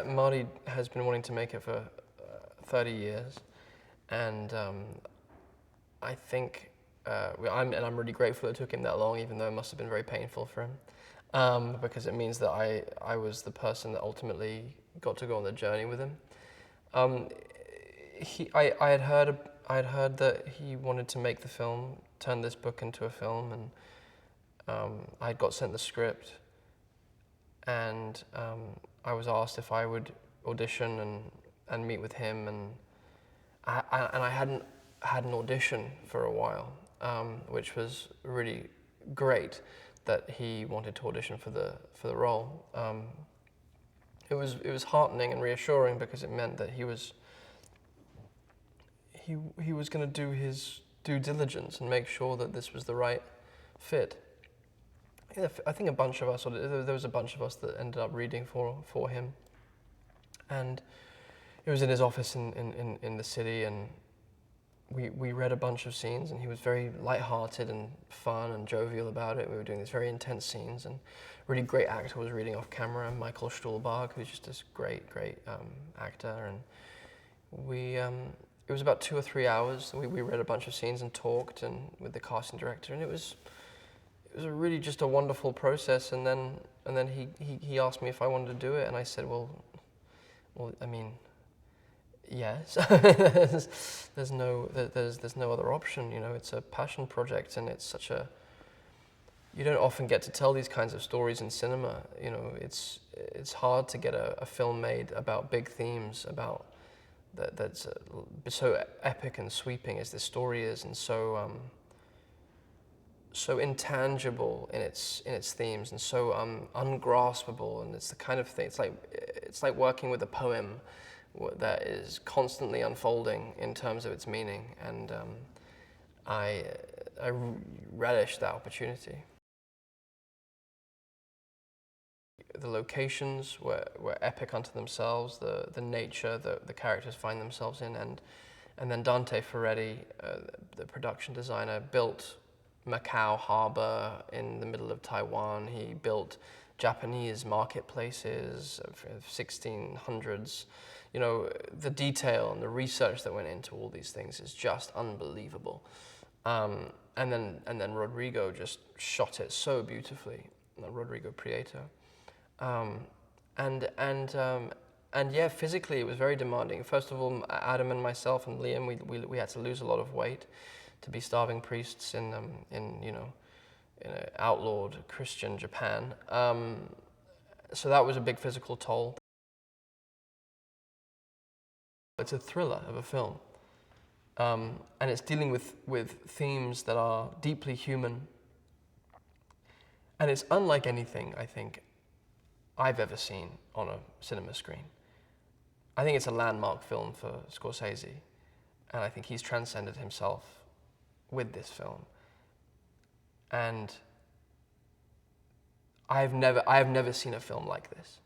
Marty has been wanting to make it for 30 years, and I think I'm really grateful it took him that long, even though it must have been very painful for him, because it means that I was the person that ultimately got to go on the journey with him. I had heard that he wanted to make the film, turn this book into a film, and I had got sent the script, and I was asked if I would audition and meet with him, and I hadn't had an audition for a while, which was really great that he wanted to audition for the role. It was heartening and reassuring because it meant that he was going to do his due diligence and make sure that this was the right fit. Yeah, I think a bunch of us, or there was a bunch of us that ended up reading for him, and it was in his office in the city, and we read a bunch of scenes, and he was very lighthearted and fun and jovial about it. We were doing these very intense scenes, and a really great actor was reading off camera, Michael Stuhlbarg, who's just this great actor, and it was about 2 or 3 hours. We read a bunch of scenes and talked and with the casting director, and it was really just a wonderful process. And then he asked me if I wanted to do it, and I said, well, I mean, yes. there's no other option. You know, it's a passion project, and it's you don't often get to tell these kinds of stories in cinema. You know, it's hard to get a film made about big themes, about that's so epic and sweeping as this story is, and so intangible in its themes, and so ungraspable. And it's the kind of thing. It's like working with a poem that is constantly unfolding in terms of its meaning, and I relish that opportunity. The locations were epic unto themselves, the nature that the characters find themselves in, and then Dante Ferretti, the production designer, built Macau Harbor in the middle of Taiwan. He built Japanese marketplaces of 1600s. You know, the detail and the research that went into all these things is just unbelievable. And then Rodrigo just shot it so beautifully, Rodrigo Prieto. And yeah, physically it was very demanding. First of all, Adam and myself and Liam, we had to lose a lot of weight to be starving priests in an outlawed Christian Japan. So that was a big physical toll. It's a thriller of a film, and it's dealing with themes that are deeply human, and it's unlike anything I think I've ever seen on a cinema screen. I think it's a landmark film for Scorsese, and I think he's transcended himself with this film. And I have never seen a film like this.